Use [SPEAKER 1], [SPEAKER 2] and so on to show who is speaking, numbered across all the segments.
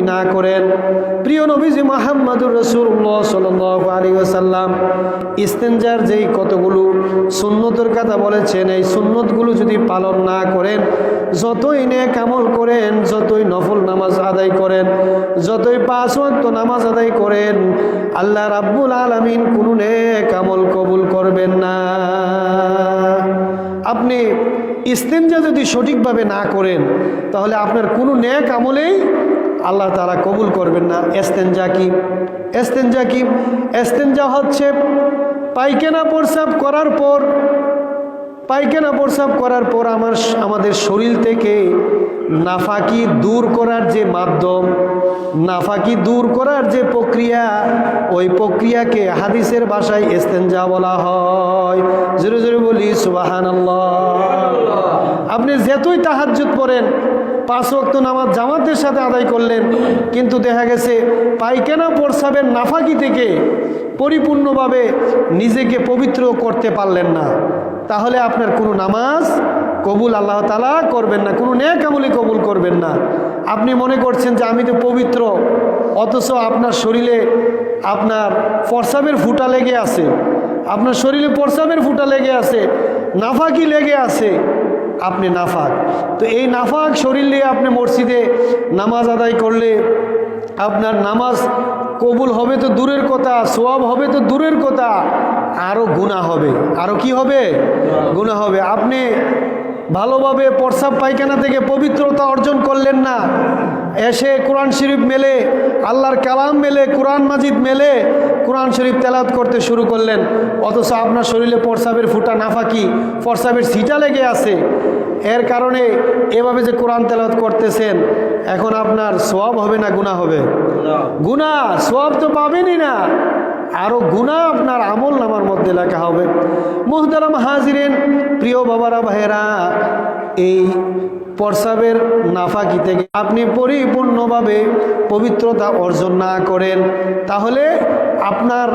[SPEAKER 1] যদি না করেন, প্রিয় নবীজি মুহাম্মদুর রাসূলুল্লাহ সাল্লাল্লাহু আলাইহি ওয়াসাল্লাম ইস্তেঞ্জার যেই কতগুলো সুন্নতের কথা বলেছেন, এই সুন্নতগুলো যদি পালন না করেন, যতই নেক আমল করেন, যতই নফল নামাজ আদায় করেন, যতই 5 ওয়াক্ত নামাজ আদায় করেন, আল্লাহ রাব্বুল আলামিন কোনো নেক আমল কবুল করবেন না। আপনি ইস্তেঞ্জা যদি সঠিকভাবে না করেন, তাহলে আপনার কোনো নেক আমলেই আল্লাহ তাআলা কবুল করবেন না। ইস্তেঞ্জা কি? ইস্তেঞ্জা কি? ইস্তেঞ্জা হচ্ছে পায়খানা প্রস্রাব করার পর আমাদের শরীর থেকে নাফাকি দূর করার যে মাধ্যম, নাফাকি দূর করার যে প্রক্রিয়া, ওই প্রক্রিয়াকে হাদিসের ভাষায় ইস্তেঞ্জা বলা হয়। জোরে জোরে বলি সুবহানাল্লাহ। আপনি যতই তাহাজ্জুদ পড়েন, 5 ওয়াক্ত নামাজ জামাতের সাথে আদায় করলেন, কিন্তু দেখা গেছে পায়খানা প্রস্রাবের নাফাকি থেকে পরিপূর্ণভাবে নিজেকে পবিত্র করতে পারলেন না, তাহলে আপনার কোনো নামাজ কবুল আল্লাহ তাআলা করবেন না, কোনো নেক আমলই কবুল করবেন না। আপনি মনে করছেন যে আমি তো পবিত্র, অথচ আপনার শরীরে আপনার প্রস্রাবের ফুটা লেগে আছে, আপনার শরীরে প্রস্রাবের ফুটা লেগে আছে, নাফাকি লেগে আছে, আপনি নাফাক। তো এই নাফাক শরীর নিয়ে আপনি মসজিদে নামাজ আদায় করলে আপনার নামাজ কবুল হবে তো দূরের কথা, সওয়াব হবে তো দূরের কথা, আরও গুনাহ হবে। আরও কি হবে? গুনাহ হবে। আপনি ভালোভাবে প্রস্রাব পায়খানা থেকে পবিত্রতা অর্জন করলেন না, এসে কোরআন শরীফ মেলে, আল্লাহর কালাম মেলে, কোরআন মাজিদ মেলে কোরআন শরীফ তেলাওয়াত করতে শুরু করলেন, অথচ আপনার শরীরে প্রস্রাবের ফুটা নাফাকি, প্রস্রাবের ছিটা লেগে আছে। এর কারণে এভাবে যে কোরআন তেলাওয়াত করতেছেন, এখন আপনার সওয়াব হবে না গুনাহ হবে? গুনাহ। সওয়াব তো পাবেনই না, আরও গুনাহ আপনার আমল নামার মধ্যে লেখা হবে। মুহতারাম হাজিরিন, প্রিয় বাবারা ভাইয়েরা, এই প্রস্রাবের নাফাকি থেকে আপনি পরিপূর্ণভাবে পবিত্রতা অর্জন না করেন, তাহলে আপনার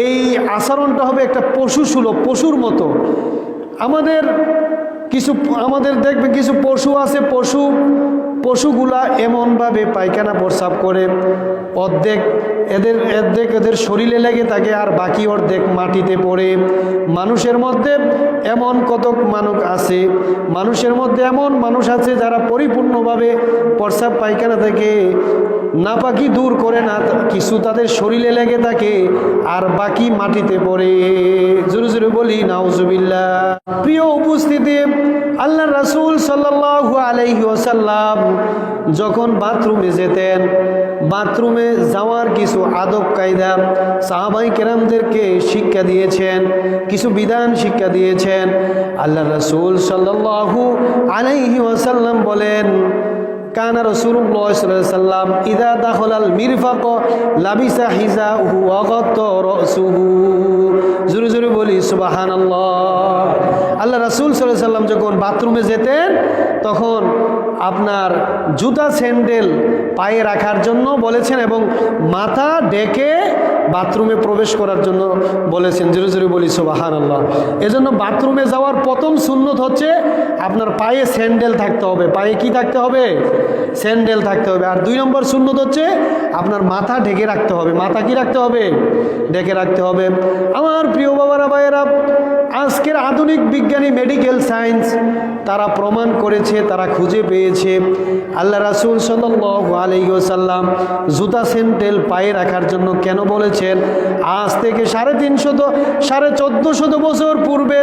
[SPEAKER 1] এই আচরণটা হবে একটা পশুসুলভ, পশুর মতো। আমাদের দেখবে কিছু পশু আছে, পশুগুলা এমনভাবে পায়খানা প্রস্রাব করে, অর্ধেক এদের শরীরে লেগে থাকে আর বাকি অর্ধেক মাটিতে পড়ে। মানুষের মধ্যে এমন কতক মানুষ আছে, মানুষের মধ্যে এমন মানুষ আছে যারা পরিপূর্ণভাবে প্রস্রাব পায়খানা থেকে নাপাকি দূর করে না, কিছু তাদের শরীরে লেগে থাকে আর বাকি মাটিতে পড়ে। জোরে জোরে বলি নাউজুবিল্লাহ। প্রিয় উপস্থিতি, আল্লাহ রাসূল সাল্লাল্লাহু আলাইহি ওয়াসাল্লাম যখন বাথরুমে যেতেন, বাথরুমে যাওয়ার কিছু আদব কায়দা সাহাবায়ে কেরামদেরকে শিক্ষা দিয়েছেন, কিছু বিধান শিক্ষা দিয়েছেন। আল্লাহ রাসূল সাল্লাল্লাহু আলাইহি ওয়াসাল্লাম বলেন, কানা রাসূলুল্লাহ সাল্লাল্লাহু আলাইহি ওয়াসাল্লাম ইযা দাখালাল মিরফাক লাবিসা হিজাহু ওয়া গাত্তা রাসুহু। জোরে জোরে বলি সুবহানাল্লাহ। আল্লাহ রাসূল সাল্লাল্লাহু আলাইহি ওয়াসাল্লাম যখন বাথরুমে যেতেন, তখন আপনার জুতা স্যান্ডেল পায়ে রাখার জন্য বলেছেন এবং মাথা ঢেকে বাথরুমে প্রবেশ করার জন্য বলেছেন। জোরে জোরে বলি সুবহানাল্লাহ। এজন্য বাথরুমে যাওয়ার প্রথম সুন্নত হচ্ছে আপনার পায়ে স্যান্ডেল থাকতে হবে। পায়ে কি থাকতে হবে? স্যান্ডেল থাকতে হবে। আর 2 নম্বর সুন্নত হচ্ছে আপনার মাথা ঢেকে রাখতে হবে। মাথা কি রাখতে হবে? ঢেকে রাখতে হবে। আমার প্রিয় বাবারা ভাইয়েরা, আজকের আধুনিক বিজ্ঞানী মেডিকেল সায়েন্স তারা প্রমাণ করেছে, তারা খুঁজে পেয়েছে আল্লাহ রাসূল সাল্লাল্লাহু আলাইহি ওয়াসাল্লাম জুতা স্যান্ডেল পায়ে রাখার জন্য কেন বলেছেন। আজ থেকে 1450 বছর পূর্বে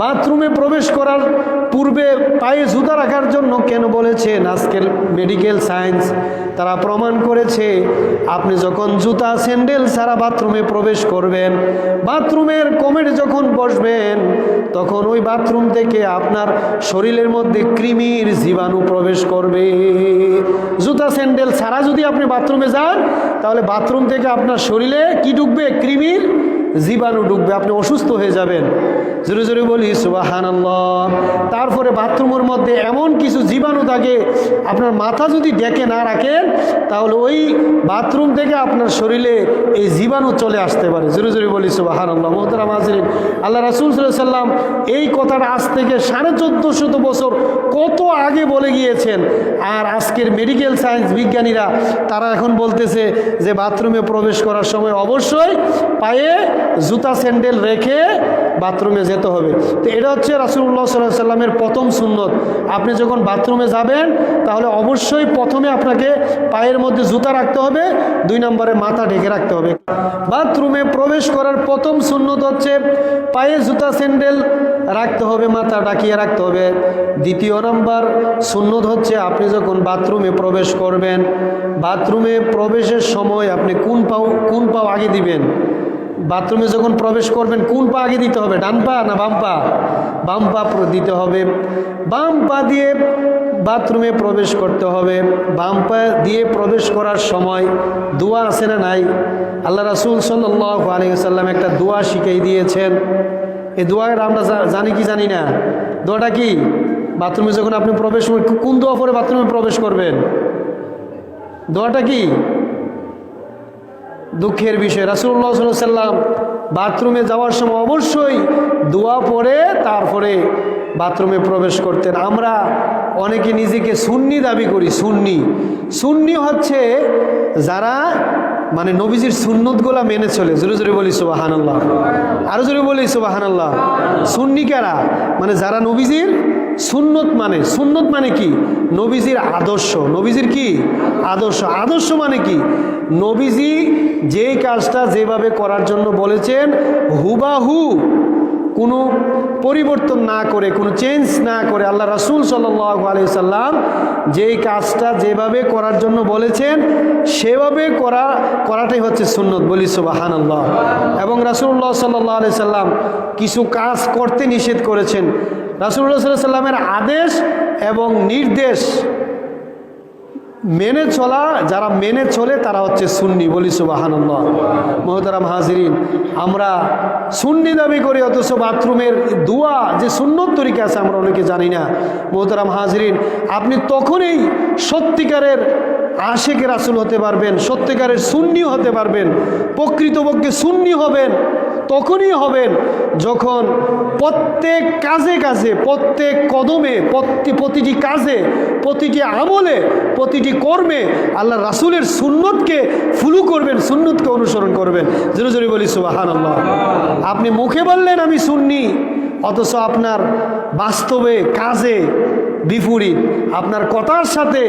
[SPEAKER 1] বাথরুমে প্রবেশ করার পূর্বে পায়ে জুতা রাখার জন্য কেন বলেছেন। আজকের মেডিকেল সায়েন্স তারা প্রমাণ করেছে, আপনি যখন জুতা স্যান্ডেল ছাড়া বাথরুমে প্রবেশ করবেন, বাথরুমের কমেটে যখন বসবেন, তখন ওই বাথরুম থেকে আপনার শরীরের মধ্যে কৃমির জীবাণু প্রবেশ করবে। জুতা স্যান্ডেল ছাড়া যদি আপনি বাথরুমে যান, তাহলে বাথরুম থেকে আপনার শরীরে কি ঢুকবে? কৃমির জীবাণু ঢুকবে, আপনি অসুস্থ হয়ে যাবেন। জোরে জোরে বলি সুবহানাল্লাহ। তারপরে বাথরুমের মধ্যে এমন কিছু জীবাণু থাকে, আপনার মাথা যদি ডেকে না রাখেন তাহলে ওই বাথরুম থেকে আপনার শরীরে এই জীবাণু চলে আসতে পারে। জোরে জোরে বলি সুবহানাল্লাহ। মুহতারাম হাজিরিন, আল্লাহ রাসূল সাল্লাল্লাহু আলাইহি সাল্লাম এই কথাটা আজ থেকে 1450 বছর কত আগে বলে গিয়েছেন। আর আজকের মেডিকেল সায়েন্স বিজ্ঞানীরা তারা এখন বলতেছে যে বাথরুমে প্রবেশ করার সময় অবশ্যই পায়ে জুতা স্যান্ডেল রেখে বাথরুমে যেতে হবে। তো এটা হচ্ছে রাসূলুল্লাহ সাল্লাল্লাহু আলাইহি সাল্লামের প্রথম সুন্নত। আপনি যখন বাথরুমে যাবেন তাহলে অবশ্যই প্রথমে আপনাকে পায়ের মধ্যে জুতা রাখতে হবে, 2 নম্বরে মাথা ঢেকে রাখতে হবে। বাথরুমে প্রবেশ করার প্রথম সুন্নত হচ্ছে পায়ে জুতা স্যান্ডেল রাখতে হবে, মাথা ঢাকিয়ে রাখতে হবে। দ্বিতীয় নম্বর সুন্নত হচ্ছে আপনি যখন বাথরুমে প্রবেশ করবেন, বাথরুমে প্রবেশের সময় আপনি কোন পাও আগে দিবেন? বাথরুমে যখন প্রবেশ করবেন কোন পা আগে দিতে হবে? ডান পা না বাম পা? বাম পা দিতে হবে। বাম পা দিয়ে বাথরুমে প্রবেশ করতে হবে। বাম পা দিয়ে প্রবেশ করার সময় দোয়া আছে না নাই? আল্লাহ রাসূল সাল্লাল্লাহু আলাইহি ওয়াসাল্লাম একটা দোয়া শিখিয়ে দিয়েছেন। এই দোয়াটা আমরা জানি কি জানি না? দোয়াটা কি? বাথরুমে যখন আপনি প্রবেশ করবেন কোন দোয়া পরে বাথরুমে প্রবেশ করবেন? দোয়াটা কি? দুঃখের বিষয়, রাসূলুল্লাহ সাল্লাল্লাহু আলাইহি ওয়াসাল্লাম বাথরুমে যাওয়ার সময় অবশ্যই দোয়া পড়ে তারপরে বাথরুমে প্রবেশ করতেন। আমরা অনেকে নিজেকে সুন্নি দাবি করি। সুন্নি হচ্ছে যারা মানে নবীজির সুন্নতগুলা মেনে চলে। জোরে জোরে বলি সুবহানাল্লাহ, আরো জোরে বলি সুবহানাল্লাহ। সুন্নি কারা? মানে যারা নবীজির সুন্নত মানে। সুন্নত মানে কি? নবীজির আদর্শ। নবীজির কি আদর্শ? আদর্শ মানে কি? নবীজি যেই কাজটা যেভাবে করার জন্য বলেছেন হুবাহু কোনো পরিবর্তন না করে, কোনো চেঞ্জ না করে আল্লাহ রাসূল সাল্লাল্লাহু আলাইহি সাল্লাম যেই কাজটা যেভাবে করার জন্য বলেছেন সেভাবে করাটাই হচ্ছে সুন্নত। বলি সুবহানাল্লাহ। এবং রাসূলুল্লাহ সাল্লাল্লাহু আলাইহি সাল্লাম কিছু কাজ করতে নিষেধ করেছেন। রাসূলুল্লাহ সাল্লাল্লাহু আলাইহি সাল্লামের আদেশ এবং নির্দেশ মেনে চলা, যারা মেনে চলে তারা হচ্ছে সুন্নি। বলি সুবহানাল্লাহ। মুহতারাম হাজিরিন, আমরা সুন্নি দাবি করি অথচ বাথরুমের দোয়া যে সুন্নত তরিকা আছে আমরা অনেকে জানি না। মুহতারাম হাজিরিন, আপনি তখনই সত্যিকারের আশিক রাসূল হতে পারবেন, সত্যিকারের সুন্নি হতে পারবেন, প্রকৃতপক্ষে সুন্নি হবেন তখনই হবেন যখন প্রত্যেক কাজে কাজে, প্রত্যেক কদমে, প্রতিটি কাজে, প্রতিটি আমলে, প্রতিটি কর্মে আল্লাহ রাসূলের সুন্নতকে ফলো করবেন, সুন্নতকে অনুসরণ করবেন। জোরে জোরে বলি সুবহানাল্লাহ। আপনি মুখে বললেন আমি সুন্নি, অথচ আপনার বাস্তবে কাজে বিপরীত, আপনার কথার সাথে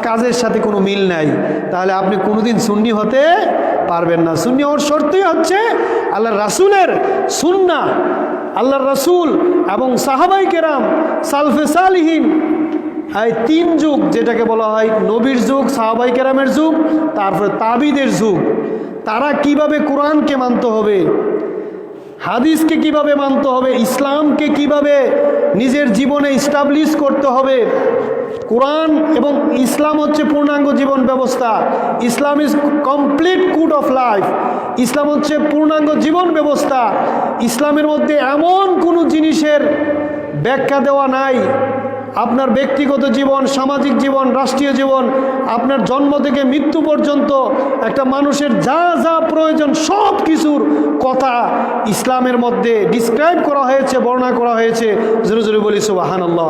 [SPEAKER 1] কাজের সাথে কোনো মিল নাই, তাহলে আপনি কোনোদিন সুন্নি হতে পারবেন না। সুন্নি হওয়ার শর্তই হচ্ছে আল্লাহ রাসূলের সুন্নাহ, আল্লাহর রাসূল এবং সাহাবায়ে কেরাম, সালফে সালিহিন, এই 3 যুগ যেটাকে বলা হয় নবীর যুগ, সাহাবায়ে কেরামের যুগ, তারপরে তাবিদের যুগ। তারা কিভাবে কোরআনকে মানতে হবে, হাদিসকে কিভাবে মানতে হবে, ইসলামকে কিভাবে নিজের জীবনে ইস্টাবলিশ করতে হবে। কোরআন এবং ইসলাম হচ্ছে পূর্ণাঙ্গ জীবন ব্যবস্থা। Islam is complete code of life. Islam হচ্ছে পূর্ণাঙ্গ জীবন ব্যবস্থা। ইসলামের মধ্যে এমন কোনো জিনিসের ব্যাখ্যা দেওয়া নাই আপনার ব্যক্তিগত জীবন, সামাজিক জীবন, রাষ্ট্রীয় জীবন, আপনার জন্ম থেকে মৃত্যু পর্যন্ত একটা মানুষের যা যা প্রয়োজন সব কিছুর কথা ইসলামের মধ্যে ডিসক্রাইব করা হয়েছে, বর্ণনা করা হয়েছে। জোরে জোরে বলি সুবহানাল্লাহ।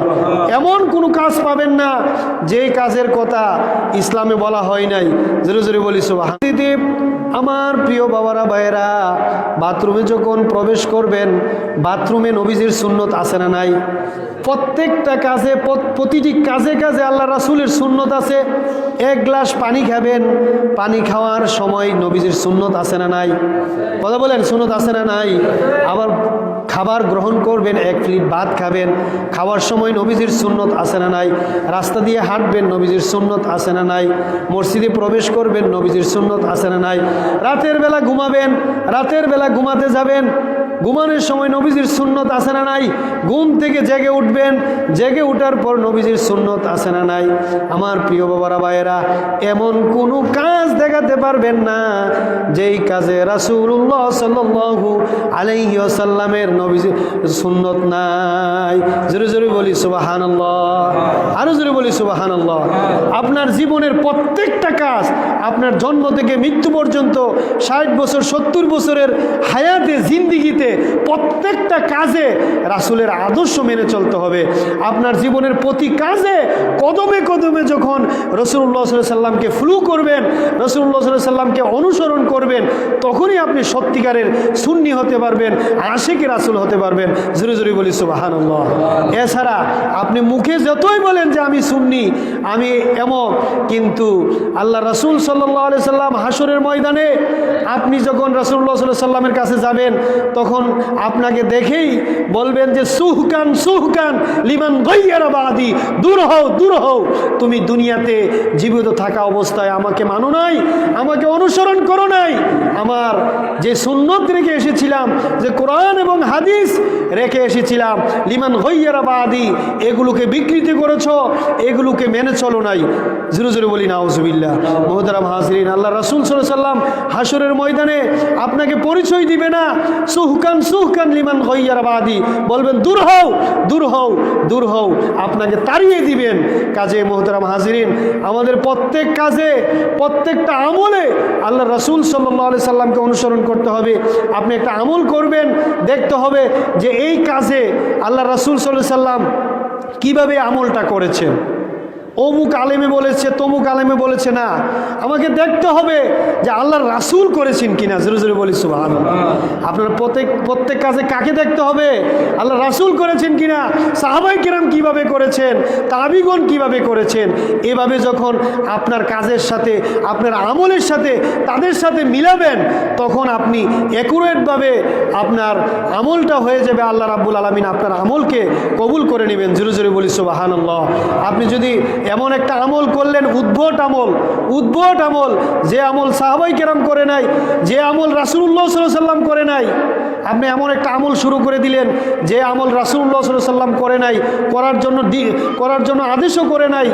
[SPEAKER 1] এমন কোনো কাজ পাবেন না যেই কাজের কথা ইসলামে বলা হয় নাই। জোরে জোরে বলি সুবহানাল্লাহ। আমার প্রিয় বাবারা, ভাইয়েরা, বাথরুমে যখন প্রবেশ করবেন, বাথরুমে নবীজির সুন্নত আছে না নাই? প্রত্যেকটা কাজে, প্রতিটি কাজে কাজে আল্লাহ রাসূলের সুন্নত আছে। 1 গ্লাস পানি খাবেন, পানি খাওয়ার সময় নবীজির সুন্নত আছে না নাই? কথা বলেন, সুন্নত আছে না নাই? আবার খাবার গ্রহণ করবেন, 1 প্লেট ভাত খাবেন, খাওয়ার সময় নবীজির সুন্নত আছে না নাই? রাস্তা দিয়ে হাঁটবেন, নবীজির সুন্নত আছে না নাই? মসজিদে প্রবেশ করবেন, নবীজির সুন্নত আছে না নাই? রাতের বেলা ঘুমাবেন, রাতের বেলা ঘুমাতে যাবেন, ঘুমানোর সময় নবীজির সুন্নত আছে না নাই? ঘুম থেকে জেগে উঠবেন, জেগে ওঠার পর নবীজির সুন্নত আছে না নাই? আমার প্রিয় বাবারা ভাইয়েরা, এমন কোনো কাজ দেখাতে পারবেন না যেই কাজে রাসূলুল্লাহ সাল্লাল্লাহু আলাইহি ওয়াসাল্লামের নবীজির সুন্নত নাই। জোরে জোরে বলি সুবহানাল্লাহ, আরো জোরে বলি সুবহানাল্লাহ। আপনার জীবনের প্রত্যেকটা কাজ, আপনার জন্ম থেকে মৃত্যু পর্যন্ত 60 বছর 70 বছরের হায়াতে জিন্দিগিতে প্রত্যেকটা কাজে রাসূলের আদর্শ মেনে চলতে হবে। আপনার জীবনের প্রতি কাজে কদমে কদমে যখন রাসূলুল্লাহ সাল্লাল্লাহু আলাইহি সাল্লামকে ফলো করবেন, রাসূলুল্লাহ সাল্লাল্লাহু আলাইহি সাল্লামকে অনুসরণ করবেন, তখনই আপনি সত্যিকারের সুন্নি হতে পারবেন, আশিকে রাসূল হতে পারবেন। জোরে জোরে বলি সুবহানাল্লাহ। এছাড়া আপনি মুখে যতই বলেন যে আমি সুন্নি, আমি এমন, কিন্তু আল্লাহ রাসূল সাল্লাল্লাহু আলাইহি সাল্লাম হাসরের ময়দানে আপনি যখন রাসূলুল্লাহ সাল্লাল্লাহু আলাইহি সাল্লামের কাছে যাবেন, তখন আপনাকে দেখেই বলবেন যে সুহকান সুহকান লিমান গায়্যারা বাদি, দূর হও দূর হও, তুমি দুনিয়াতে জীবিত থাকা অবস্থায় আমাকে মানো নাই, আমাকে অনুসরণ করো নাই, আমার যে সুন্নত রেখে এসেছিলাম, যে কোরআন এবং হাদিস রেখে এসেছিলাম, লিমান গায়্যারা বাদি, এগুলোকে বিকৃতি করেছো, এগুলোকে মেনে চলো নাই। জোরে জোরে বলি নাউজুবিল্লাহ। মুহতারাম হাজিরিন, আল্লাহ রাসূল সাল্লাল্লাহু আলাইহি সাল্লাম হাসরের ময়দানে আপনাকে পরিচয় দিবে না সুহকান সুহকান লিমান গায়্যারা বাদি, বলবেন দূর হও দূর হও দূর হও, আপনাকে তাড়িয়ে দিবেন। কাজে মুহতারাম হাজিরিন, আমাদের প্রত্যেক কাজে, প্রত্যেকটা আমলে আল্লাহ রাসূল সাল্লাল্লাহু আলাইহি সাল্লামকে অনুসরণ করতে হবে। আপনি একটা আমল করবেন, দেখতে হবে যে এই কাজে আল্লাহ রাসূল সাল্লাল্লাহু আলাইহি সাল্লাম কিভাবে আমলটা করেছেন। অমুক আলেমে বলেছে, তমুক আলেমে বলেছে না, আমাকে দেখতে হবে যে আল্লাহর রাসূল করেছেন কিনা। জোরে জোরে বলি সুবহানাল্লাহ। আপনার প্রত্যেক কাজে কাকে দেখতে হবে? আল্লাহ রাসূল করেছেন কিনা, সাহাবায়ে কেরাম কিভাবে করেছেন, তাবিগণ কিভাবে করেছেন। এভাবে যখন আপনার কাজের সাথে, আপনার আমলের সাথে, তাদের সাথে মিলাবেন, তখন আপনি অ্যাকুরেটভাবে আপনার আমলটা হয়ে যাবে। আল্লাহ রাব্বুল আলামিন আপনার আমলকে কবুল করে নেবেন। জোরে জোরে বলি সুবহানাল্লাহ। আপনি যদি এমন একটা আমল করলেন, উদ্ভট আমল, উদ্ভট আমল, যে আমল সাহাবায়ে কেরাম করে নাই, যে আমল রাসূলুল্লাহ সাল্লাল্লাহু আলাইহি সাল্লাম করে নাই, আপনি এমন একটা আমল শুরু করে দিলেন যে আমল রাসূলুল্লাহ সাল্লাল্লাহু আলাইহি সাল্লাম করে নাই, করার জন্য আদেশও করে নাই,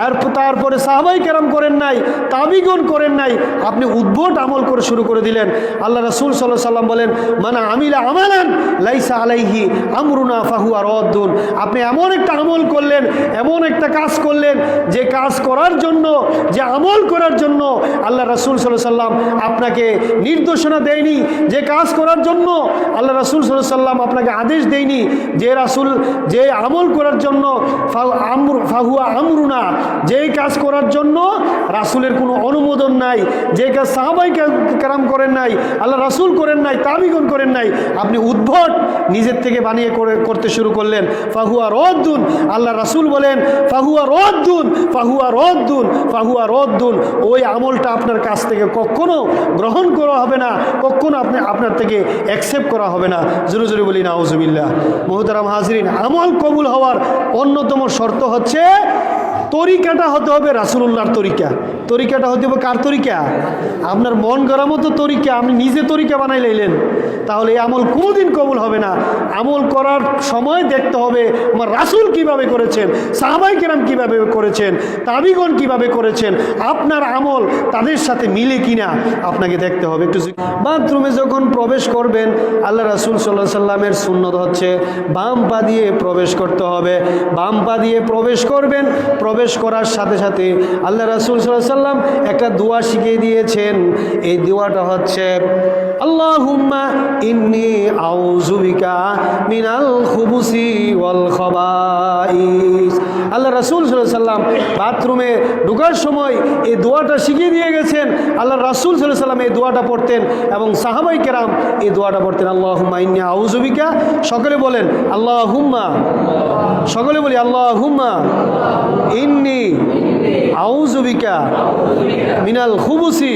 [SPEAKER 1] আর তারপরে সাহাবায়ে কেরাম করেন নাই, তাবিগণ করেন নাই, আপনি উদ্ভট আমল করে শুরু করে দিলেন। আল্লাহ রাসূল সাল্লাল্লাহু আলাইহি সাল্লাম বলেন, মান আমিলা আমালান লাইসা আলাইহি আমরুনা ফাহুয়া রাদ্দুন। আপনি এমন একটা আমল করলেন, এমন একটা কাজ করলেন, যে কাজ করার জন্য, যে আমল করার জন্য আল্লাহ রাসূল সাল্লাল্লাহু আলাইহি সাল্লাম আপনাকে নির্দেশনা দেয়নি, যে কাজ করার জন্য আল্লাহ রাসূল সাল্লাল্লাহু আলাইহি সাল্লাম আপনাকে আদেশ দেয়নি, যে আমল করার জন্য ফাহুয়া আমরুনা, যে কাজ করার জন্য রাসূলের কোনো অনুমোদন নাই, যে কাজ সাহাবায়ে কেরাম করেন নাই, আল্লাহ রাসূল করেন নাই, তাবিগণ করেন নাই, আপনি উদ্ভট নিজের থেকে বানিয়ে করতে শুরু করলেন, ফাহুয়া রাদ্দুন। আল্লাহ রাসূল বলেন ফাহুয়া রাদ্দুন, ফাহুয়া রাদ্দুন, ফাহুয়া রাদ্দুন। ওই আমলটা আপনার কাছ থেকে কখনো গ্রহণ করা হবে না, কখনো আপনার থেকে অ্যাকসেপ্ট করা হবে না। জোরে জোরে বলি নাউজুবিল্লাহ। মুহতারাম হাজিরিন, আমল কবুল হওয়ার অন্যতম শর্ত হচ্ছে তরিকাটা হতে হবে রাসূলুল্লাহর তরিকা। তরিকাটা হতে হবে কার তরিকা? আপনার মন গড়া মতো তরিকা, আপনি নিজে তরিকা বানাই লাইলেন, তাহলে এই আমল কোনোদিন কবুল হবে না। আমল করার সময় দেখতে হবে আমার রাসূল কিভাবে করেছেন, সাহাবায়ে কেরাম কিভাবে করেছেন, তাবিগণ কিভাবে করেছেন, আপনার আমল তাদের সাথে মিলে কিনা আপনাকে দেখতে হবে। একটু বাথরুমে যখন প্রবেশ করবেন, আল্লাহ রাসূল সাল্লাল্লাহু আলাইহি সাল্লামের সুন্নত হচ্ছে বাম পা দিয়ে প্রবেশ করতে হবে। বাম পা দিয়ে প্রবেশ করবেন, প্রবেশ করার সাথে সাথে আল্লাহ রাসূল সাল্লাল্লাহু আলাইহি সাল্লাম একটা দোয়া শিখিয়ে দিয়েছেন। এই দোয়াটা হচ্ছে আল্লাহুম্মা ইন্নী আউযু বিকা মিনাল খুবুসি ওয়াল খাবাইস। আল্লাহ রাসূল সাল্লাল্লাহু আলাইহি সাল্লাম বাথরুমে ঢোকার সময় এই দোয়াটা শিখিয়ে দিয়ে গেছেন। আল্লাহ রাসূল সাল্লাল্লাহু আলাইহি সাল্লাম এই দোয়াটা পড়তেন এবং সাহাবায়ে কেরাম এই দোয়াটা পড়তেন। আল্লাহুম্মা ইন্নী আউযু বিকা, সকলে বলেন আল্লাহুম্মা, সকলে বলি আল্লাহুম্মা ইন্নী আউযু বিকা মিনাল খুবুসি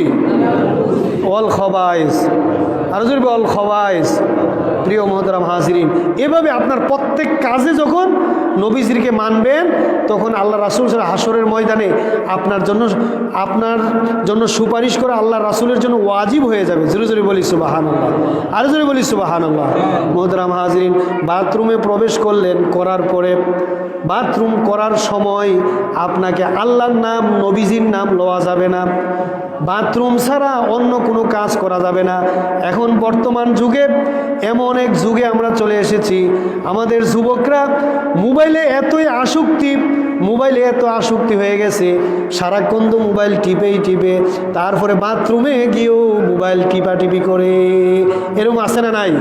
[SPEAKER 1] ওয়াল খাবাইস। আর জোরে ওয়াল খাবাইস। প্রিয় মুহতারাম হাজিরিন, এভাবে আপনার প্রত্যেক কাজে যখন নবীজিকে মানবেন, তখন আল্লাহ রাসূল হাসরের ময়দানে আপনার জন্য সুপারিশ করে আল্লাহ রাসূলের জন্য ওয়াজিব হয়ে যাবে। জোরে জোরে বলি সুবহানাল্লাহ, আরো জোরে বলি সুবহানাল্লাহ। মোহতারাম হাজরিন, বাথরুমে প্রবেশ করলেন, করার পরে বাথরুম করার সময় আপনাকে আল্লাহর নাম, নবীজির নাম লওয়া যাবে না। বাথরুম ছাড়া অন্য কোনো কাজ করা যাবে না। এখন বর্তমান যুগে এমন এক যুগে আমরা চলে এসেছি, আমাদের যুবকরা মোবাইলে এত আসক্তি হয়ে গেছে, সারাক্ষণ তো মোবাইল টিপে তারপরে বাথরুমে গিয়েও মোবাইল টিপি করে। এরকম আছে না নাই?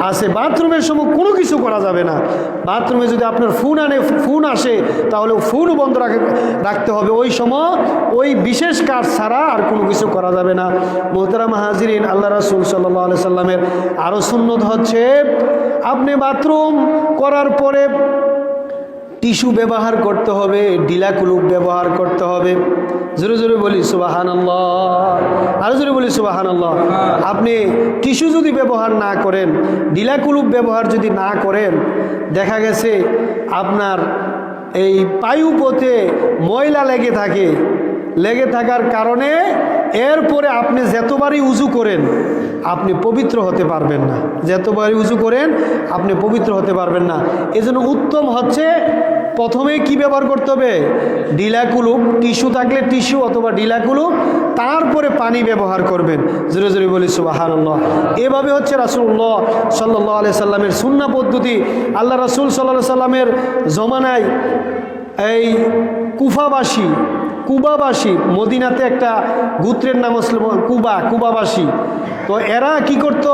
[SPEAKER 1] আছে। বাথরুমের সময় কোনো কিছু করা যাবে না। বাথরুমে যদি আপনার ফোন আসে তাহলে ফোনও বন্ধ রাখতে হবে। ওই সময় ওই বিশেষ কাজ ছাড়া আর কোনো কিছু করা যাবে না। মোহতারাম হাজিরিন, আল্লাহ রাসূল সাল্লাল্লাহু আলাইহি সাল্লামের আরও সুন্নত হচ্ছে, আপনি বাথরুম করার পরে টিস্যু ব্যবহার করতে হবে, ডিলা কুলুপ ব্যবহার করতে হবে। জোরে জোরে বলি সুবহানাল্লাহ, আরো জোরে বলি সুবহানাল্লাহ। আপনি টিস্যু যদি ব্যবহার না করেন, ডিলা কুলুপ ব্যবহার যদি না করেন, দেখা গেছে আপনার এই পায়ুপথে ময়লা লেগে থাকার কারণে এরপরে আপনি যতবারই উজু করেন আপনি পবিত্র হতে পারবেন না। যতবারই উজু করেন আপনি পবিত্র হতে পারবেন না। এজন্য উত্তম হচ্ছে প্রথমে কি ব্যবহার করতে হবে? ডিলা কুলুপ, টিস্যু থাকলে টিস্যু অথবা ডিলা কুলুপ, তারপরে পানি ব্যবহার করবেন। জোরে জোরে বলি সুবহানাল্লাহ। এভাবে হচ্ছে রাসূলুল্লাহ সাল্লাল্লাহু আলাইহি সাল্লামের সুন্নাহ পদ্ধতি। আল্লাহ রাসূল সাল্লাল্লাহু আলাইহি সাল্লামের জমানায় এই কুবাবাসী, মদিনাতে একটা গোত্রের নাম ছিল কুবাবাসী। তো এরা কি করতো,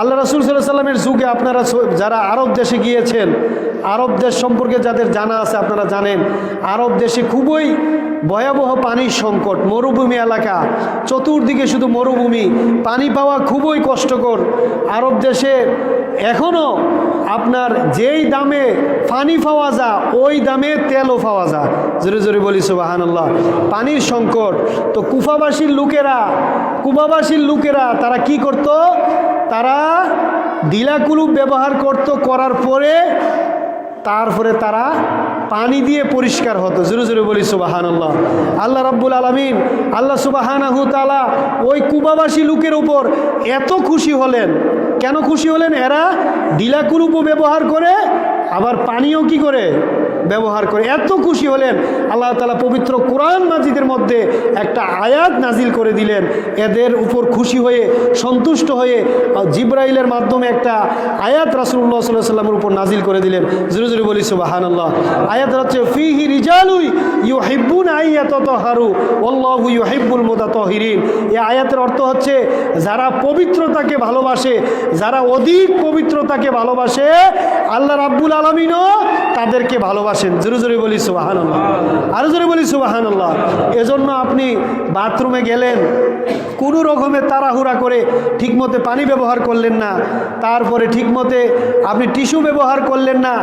[SPEAKER 1] আল্লাহ রাসূল সাল্লাল্লাহু আলাইহি সাল্লামের যুগে আপনারা যারা আরব দেশে গিয়েছেন, আরব দেশ সম্পর্কে যাদের জানা আছে আপনারা জানেন, আরব দেশে খুবই ভয়াবহ পানির সংকট, মরুভূমি এলাকা, চতুর্দিকে শুধু মরুভূমি, পানি পাওয়া খুবই কষ্টকর। আরব দেশে এখনও আপনার যেই দামে পানি পাওয়া যায় ওই দামে তেলও পাওয়া যায়। জোরে জোরে বলি সুবহানাল্লাহ। পানির সংকট। তো কুবাবাসীর লোকেরা তারা কি করত? তারা ডিলা কুলুপ ব্যবহার করত, করার পরে তারপরে তারা পানি দিয়ে পরিষ্কার হতো। জোরে জোরে বলি সুবহানাল্লাহ। আল্লাহ রাব্বুল আলামিন, আল্লাহ সুবহানাহু তাআলা ওই কুবাবাসী লোকের উপর এত খুশি হলেন। কেন খুশি হলেন? এরা ডিলা কুলুপও ব্যবহার করে, আবার পানিও কি করে? ব্যবহার করে। এত খুশি হলেন, আল্লাহ তাআলা পবিত্র কোরআন মাজিদের মধ্যে একটা আয়াত নাজিল করে দিলেন। এদের উপর খুশি হয়ে, সন্তুষ্ট হয়ে জিবরাইলের মাধ্যমে একটা আয়াত রাসূলুল্লাহ সাল্লাল্লাহু আলাইহি ওয়াসাল্লামের উপর নাজিল করে দিলেন। জোরে জোরে বলি সুবহানাল্লাহ। আয়াত হচ্ছে ফিহি রিজালুই ইউহিব্বুনা আইয়াতাতাহারু ওয়াল্লাহু ইউহিব্বুল মুতাতাহিরিন। এই আয়াতের অর্থ হচ্ছে, যারা পবিত্রতাকে ভালোবাসে, যারা অধিক পবিত্রতাকে ভালোবাসে, আল্লাহ রাব্বুল আলামিনও তাদেরকে ভালোবাসেন। জোরে জোরে বলি সুবহানাল্লাহ, আরো জোরে বলি সুবহানাল্লাহ। এজন্য আপনি বাথরুমে গেলেন, কোনো রকমে তাড়াহুড়া করে ঠিকমতো পানি ব্যবহার করলেন না, তারপরে ঠিকমতো আপনি টিস্যু ব্যবহার করলেন না,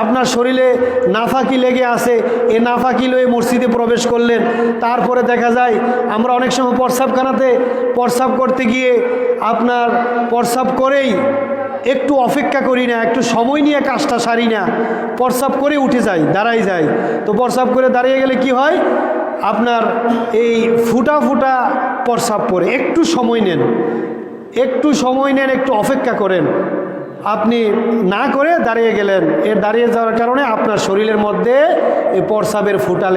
[SPEAKER 1] আপনার শরীরে নাফাকি লেগে আছে, এই নাফাকি লয়ে মসজিদে প্রবেশ করলেন। তারপরে দেখা যায় আমরা অনেক সময় প্রস্রাবখানাতে প্রস্রাব করতে গিয়ে আপনার প্রস্রাব করেই একটু অপেক্ষা করি না, একটু সময় নিয়ে কাজটা সারি না, প্রস্রাব করে উঠে যাই, দাঁড়াই যাই। তো প্রস্রাব করে দাঁড়িয়ে গেলে কি হয়? আপনার এই ফুটা প্রস্রাব পরে। একটু সময় নেন, একটু অপেক্ষা করেন। আপনি না করে দাঁড়িয়ে গেলেন, এর দাঁড়িয়ে যাওয়ার কারণে আপনার শরীরের মধ্যে এই প্রস্রাবের ফুটা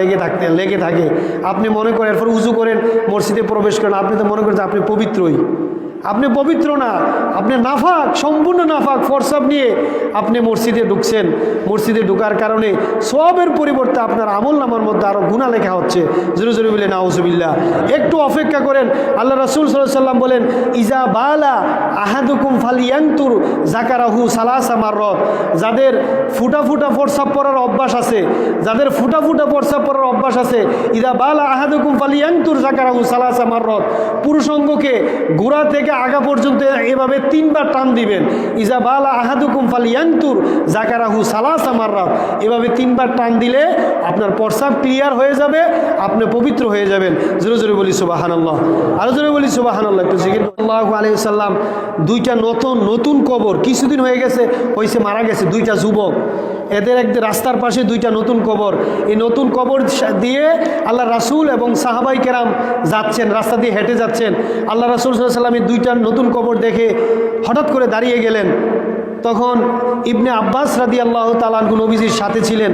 [SPEAKER 1] লেগে থাকে। আপনি মনে করেন, এরপর উজু করেন, মসজিদে প্রবেশ করেন, আপনি তো মনে করেন যে আপনি পবিত্রই। আপনি পবিত্র না, আপনি নাফাক, সম্পূর্ণ নাফাক। প্রস্রাব নিয়ে আপনি মসজিদে ঢুকছেন। মসজিদে ঢুকার কারণে সবের পরিবর্তে আপনার আমলনামার মধ্যে আরও গুনাহ লেখা হচ্ছে। জোরে জোরে বলে নাউজুবিল্লাহ। একটু অপেক্ষা করেন। আল্লাহ রাসূল সাল্লাল্লাহু আলাইহি ওয়াসাল্লাম বলেন, ইজা বালা আহাদুকুম ফালিয়ানতুর যাকারাহু সালাসা মাররাত। যাদের ফুটা প্রস্রাব পড়ার অভ্যাস আছে, ইজা বালা আহাদুকুম ফালিয়ানতুর যাকারাহু সালাসা মাররাত। পুরুষাঙ্গকে গোড়া থেকে আগা পর্যন্ত এভাবে 3 বার টান দিবেন। ইজা বালা আহাদুকুম ফালিয়ানতুর যাকারাহু সালাসা মাররাত। এভাবে 3 বার টান দিলে আপনার প্রস্রাব ক্লিয়ার হয়ে যাবে, আপনি পবিত্র হয়ে যাবেন। জোরে জোরে বলি সুবহানাল্লাহ, আরো জোরে বলি সুবহানাল্লাহ। একটু জিকির। সাল্লাল্লাহু আলাইহি ওয়াসাল্লাম দুইটা নতুন কবর কিছুদিন হয়েছে মারা গেছে 2টা যুবক। এদের এক রাস্তার পাশে দুইটা নতুন কবর, এই নতুন কবর দিয়ে আল্লাহ রাসূল এবং সাহাবাই কেরাম যাচ্ছেন, রাস্তা দিয়ে হেঁটে যাচ্ছেন। আল্লাহ রাসূল সাল্লাল্লাহু আলাইহি ওয়াসাল্লাম এই দুইটা নতুন কবর দেখে হঠাৎ করে দাঁড়িয়ে গেলেন। তখন ইবনে আব্বাস রাদিয়াল্লাহু তাআলা আনহু নবীজির সাথে ছিলেন,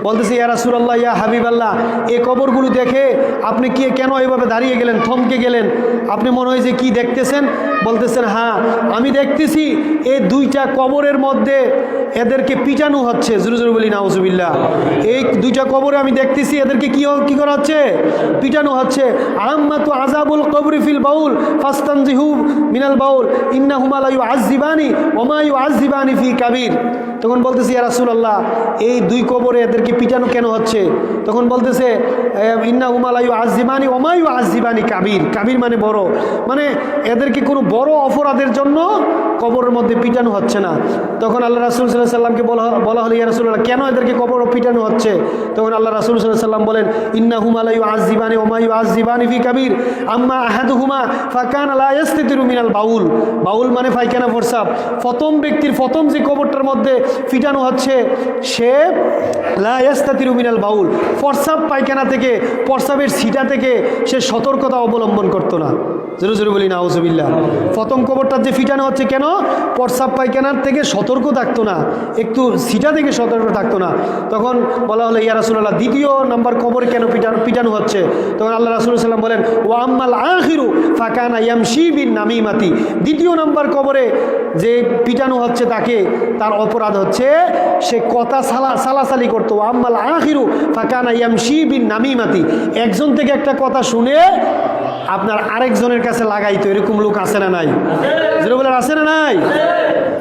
[SPEAKER 1] বলতেছে ইয়া রাসূলুল্লাহ, ইয়া হাবিবাল্লাহ, এই কবরগুলো দেখে আপনি কেন এভাবে দাঁড়িয়ে গেলেন, থমকে গেলেন? আপনি মনে হয় যে কী দেখতেছেন? বলতেছেন হ্যাঁ, আমি দেখতেছি এই দুইটা কবরের মধ্যে এদেরকে পিটানো হচ্ছে। জোরে জোরে বলি নাউজুবিল্লাহ। এই দুইটা কবরে আমি দেখতেছি এদেরকে কি করা হচ্ছে? পিটানো হচ্ছে। আম্মাতু আযাবুল কবরি ফিল বাউল ফাস্তানজিহু মিনাল বাউল ইন্নাহুমা লা ইউআযযিবানি ওয়া মা ইউআযযিবানি ফি কাবীর। তখন বলতেছি ইয়া রাসূলুল্লাহ, এই দুই কবরে এদেরকে পিটানো কেন হচ্ছে? তখন বলতেছে ইন্নাহুমা লা ইউআযযিবানি ওয়া মা ইউআযযিবানি কাবীর। কাবীর মানে বড়, মানে এদেরকে কোনো বড় অপরাধের জন্য কবরের মধ্যে পিটানো হচ্ছে না। তখন আল্লাহ রাসূল সাল্লাল্লাহু আলাইহি ওয়াসাল্লামকে বলা হলো ইয়া রাসূলুল্লাহ, কেন এদেরকে কবর পিটানো হচ্ছে? তখন আল্লাহ রাসূল সাল্লাল্লাহু আলাইহি ওয়াসাল্লাম বলেন ইন্নাহুমা লা ইউআযযিবানি ওয়া মা ইউআযযিবানি ফি কাবীর আম্মা আহাদুহুমা ফাকানা লা ইস্তাতিরু মিনাল বাউল। বাউল মানে পায়খানা, প্রস্রাব। প্রথম ব্যক্তির প্রথম যে কবরটার মধ্যে পিটানো হচ্ছে সে লা ইস্তাতিরু মিনাল বাউল, প্রস্রাব পায়খানা থেকে, প্রস্রাবের ছিটা থেকে সে সতর্কতা অবলম্বন করতো না। জোরে জোরে বলি নাউজুবিল্লাহ। প্রথম কবরটার যে ফিটানো হচ্ছে কেন? প্রস্রাব পায়খানার থেকে সতর্ক থাকতো না, একটু সিটা থেকে সতর্ক থাকতো না। তখন বলা হলো ইয়া রাসূলুল্লাহ, দ্বিতীয় নম্বর কবরে কেন পিটানো হচ্ছে? তখন আল্লাহ রাসূল সাল্লাল্লাহু আলাইহি ওয়াসাল্লাম বলেন ওয়া আম্মাল আখিরু ফাকানা ইয়ামশি বিন নামিমাতি। দ্বিতীয় নম্বর কবরে যে পিটানো হচ্ছে তাকে, তার অপরাধ হচ্ছে সে কথা সালাসালি করতো। ওয়া আম্মাল আখিরু ফাকানা ইয়ামশি বিন নামিমাতি। একজন থেকে একটা কথা শুনে আপনার আরেকজনের কাছে লাগাইতো, এরকম লোক আছে না নাই? যেটা বলে আছে না নাই?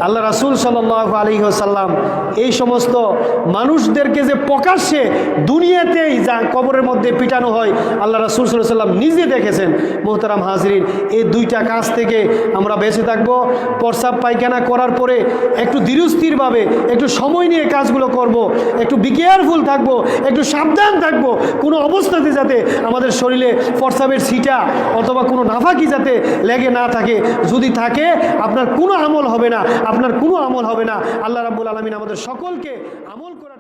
[SPEAKER 1] আল্লাহ রাসূল সাল্লাল্লাহু আলাইহি ওয়াসাল্লাম এই সমস্ত মানুষদেরকে যে প্রকাশ্যে দুনিয়াতেই যা কবরের মধ্যে পিটানো হয়, আল্লাহ রাসূল সাল্লাল্লাহু আলাইহি ওয়াসাল্লাম নিজে দেখেছেন। মোহতারাম হাজরিন, এই দুইটা কাজ থেকে আমরা বেঁচে থাকবো। প্রস্রাব পায়খানা করার পরে একটু ধীরস্থিরভাবে একটু সময় নিয়ে কাজগুলো করব, একটু বি কেয়ারফুল থাকবো, একটু সাবধান থাকবো, কোনো অবস্থাতে যাতে আমাদের শরীরে প্রস্রাবের ছিটা অথবা কোনো নাফাকি যাতে লেগে না থাকে। যদি থাকে আপনার কোনো আমল হবে না, আপনার কোনো আমল হবে না। আল্লাহ রাব্বুল আলামিন আমাদের সকলকে আমল করার